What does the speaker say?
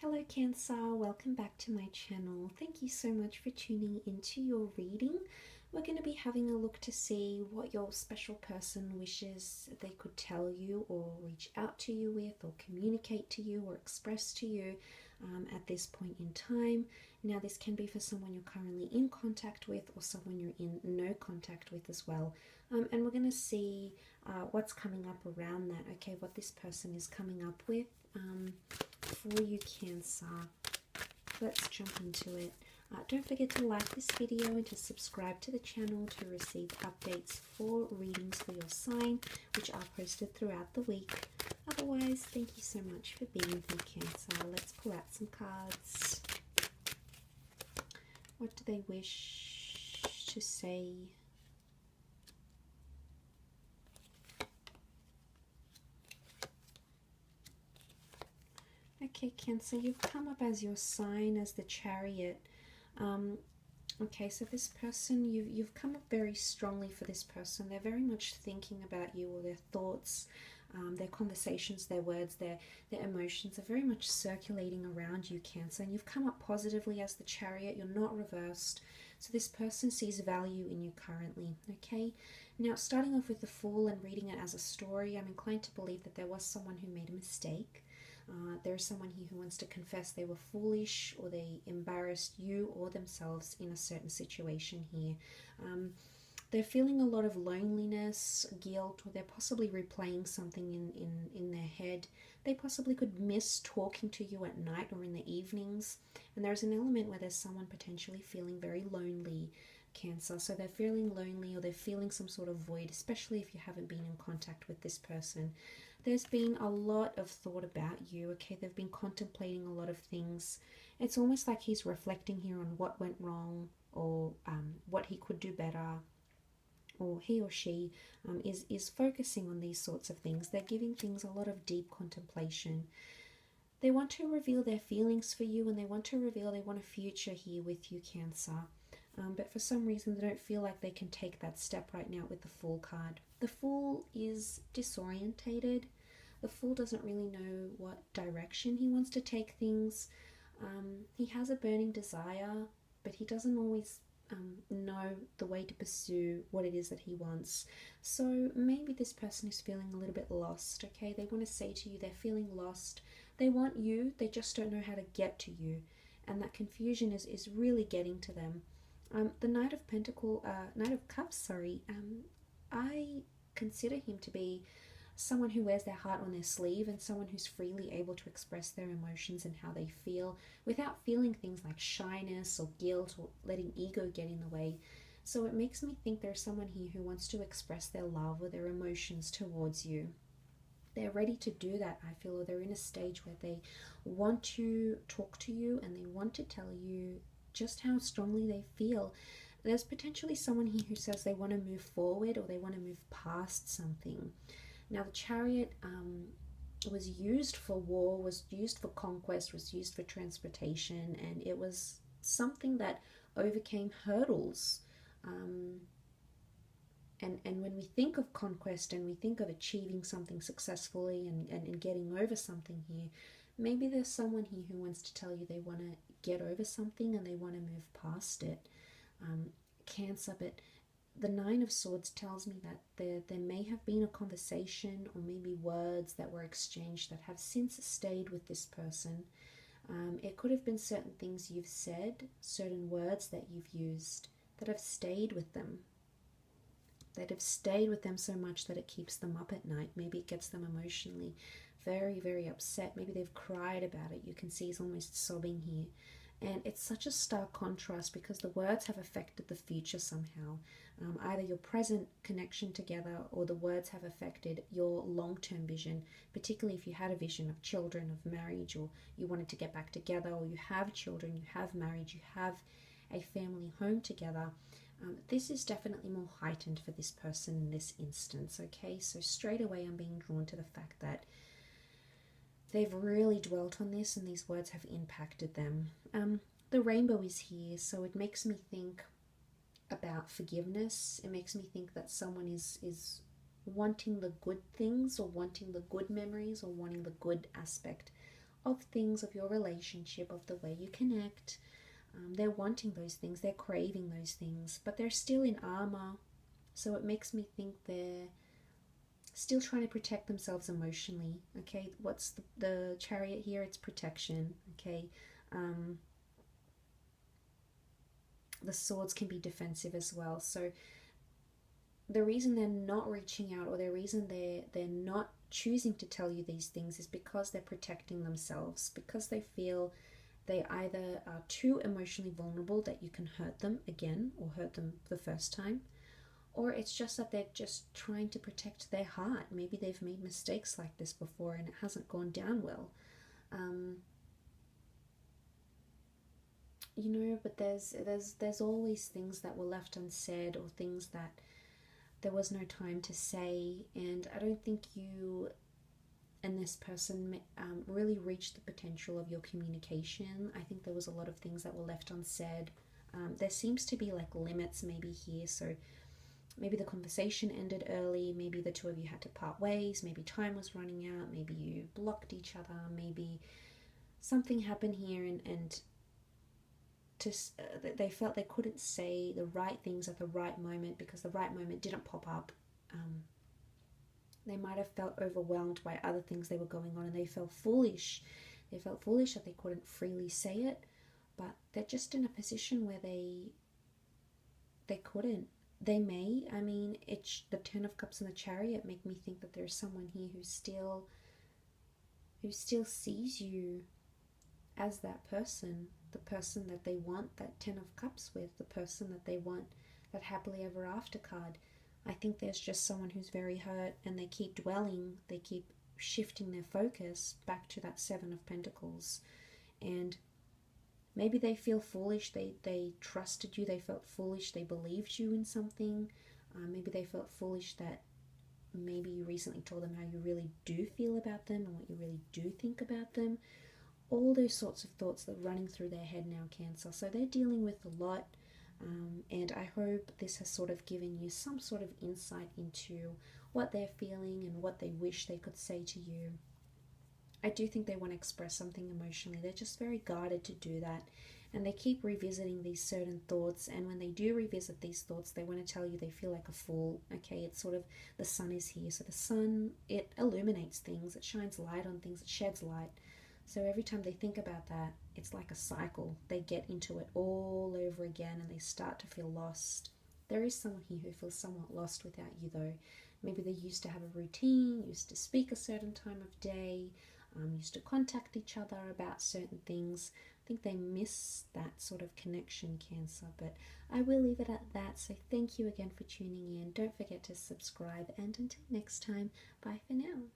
Hello Cancer, welcome back to my channel. Thank you so much for tuning into your reading. We're going to be having a look to see what your special person wishes they could tell you or reach out to you with or communicate to you or express to you at this point in time. Now this can be for someone you're currently in contact with or someone you're in no contact with as well. And we're going to see what's coming up around that, okay, what this person is coming up with. For you Cancer, let's jump into it. Don't forget to like this video and to subscribe to the channel to receive updates for readings for your sign, which are posted throughout the week. Otherwise, thank you so much for being here Cancer. Let's pull out some cards. What do they wish to say? Okay, Cancer, you've come up as your sign as the Chariot. Okay, so this person, you've come up very strongly for this person. They're very much thinking about you, or their thoughts, their conversations, their words, their emotions are very much circulating around you, Cancer. And you've come up positively as the Chariot. You're not reversed. So this person sees value in you currently, okay? Now, starting off with the Fool and reading it as a story, I'm inclined to believe that there was someone who made a mistake. There's someone here who wants to confess they were foolish or they embarrassed you or themselves in a certain situation here. They're feeling a lot of loneliness, guilt, or they're possibly replaying something in their head. They possibly could miss talking to you at night or in the evenings. And there's an element where there's someone potentially feeling very lonely, Cancer. So they're feeling lonely or they're feeling some sort of void, especially if you haven't been in contact with this person. There's been a lot of thought about you, okay? They've been contemplating a lot of things. It's almost like he's reflecting here on what went wrong or what he could do better, or he or she is focusing on these sorts of things. They're giving things a lot of deep contemplation. They want to reveal their feelings for you, and they want a future here with you, Cancer. But for some reason they don't feel like they can take that step right now with the Fool card. The Fool is disorientated. The Fool doesn't really know what direction he wants to take things. He has a burning desire, but he doesn't always know the way to pursue what it is that he wants. So maybe this person is feeling a little bit lost, okay? They want to say to you they're feeling lost. They want you, they just don't know how to get to you. And that confusion is really getting to them. The Knight of Cups, I consider him to be someone who wears their heart on their sleeve and someone who's freely able to express their emotions and how they feel without feeling things like shyness or guilt or letting ego get in the way. So it makes me think there's someone here who wants to express their love or their emotions towards you. They're ready to do that, I feel, or they're in a stage where they want to talk to you and they want to tell you just how strongly they feel. There's potentially someone here who says they want to move forward or they want to move past something. Now the Chariot was used for war, was used for conquest, was used for transportation, and it was something that overcame hurdles. And when we think of conquest and we think of achieving something successfully and getting over something here, maybe there's someone here who wants to tell you they want to get over something and they want to move past it. Cancer, but the Nine of Swords tells me that there may have been a conversation or maybe words that were exchanged that have since stayed with this person. It could have been certain things you've said, certain words that you've used that have stayed with them. That have stayed with them so much that it keeps them up at night. Maybe it gets them emotionally very, very upset. Maybe they've cried about it. You can see he's almost sobbing here. And it's such a stark contrast because the words have affected the future somehow. Either your present connection together or the words have affected your long-term vision, particularly if you had a vision of children, of marriage, or you wanted to get back together, or you have children, you have marriage, you have a family home together. This is definitely more heightened for this person in this instance, okay? So straight away I'm being drawn to the fact that they've really dwelt on this and these words have impacted them. The rainbow is here, so it makes me think about forgiveness. It makes me think that someone is wanting the good things or wanting the good memories or wanting the good aspect of things, of your relationship, of the way you connect. They're wanting those things, they're craving those things, but they're still in armor. So it makes me think they're still trying to protect themselves emotionally. Okay, what's the Chariot here? It's protection. Okay, the swords can be defensive as well. So the reason they're not reaching out, or the reason they're not choosing to tell you these things, is because they're protecting themselves, because they feel they either are too emotionally vulnerable that you can hurt them again or hurt them the first time, or it's just that they're just trying to protect their heart. Maybe they've made mistakes like this before and it hasn't gone down well. But there's always things that were left unsaid, or things that there was no time to say, and I don't think you and this person really reached the potential of your communication. I think there was a lot of things that were left unsaid. There seems to be like limits maybe here, so maybe the conversation ended early, maybe the two of you had to part ways, maybe time was running out, maybe you blocked each other, maybe something happened here, and they felt they couldn't say the right things at the right moment because the right moment didn't pop up. They might have felt overwhelmed by other things they were going on, and they felt foolish. They felt foolish that they couldn't freely say it, but they're just in a position where they couldn't. They may. I mean, it's the Ten of Cups and the Chariot make me think that there's someone here who still sees you as that person, the person that they want that Ten of Cups with, the person that they want that happily ever after card. I think there's just someone who's very hurt, and they keep dwelling, they keep shifting their focus back to that Seven of Pentacles. And maybe they feel foolish, they trusted you, they felt foolish, they believed you in something. Maybe they felt foolish that maybe you recently told them how you really do feel about them and what you really do think about them. All those sorts of thoughts that are running through their head now, Cancer. So they're dealing with a lot, and I hope this has sort of given you some sort of insight into what they're feeling and what they wish they could say to you. I do think they want to express something emotionally. They're just very guarded to do that, and they keep revisiting these certain thoughts, and when they do revisit these thoughts, they want to tell you they feel like a fool. Okay, it's sort of, the sun is here, so the sun, it illuminates things, it shines light on things, it sheds light. So every time they think about that, it's like a cycle. They get into it all over again and they start to feel lost. There is someone here who feels somewhat lost without you, though. Maybe they used to have a routine, used to speak a certain time of day, used to contact each other about certain things. I think they miss that sort of connection, Cancer, but I will leave it at that. So thank you again for tuning in. Don't forget to subscribe, and until next time, bye for now.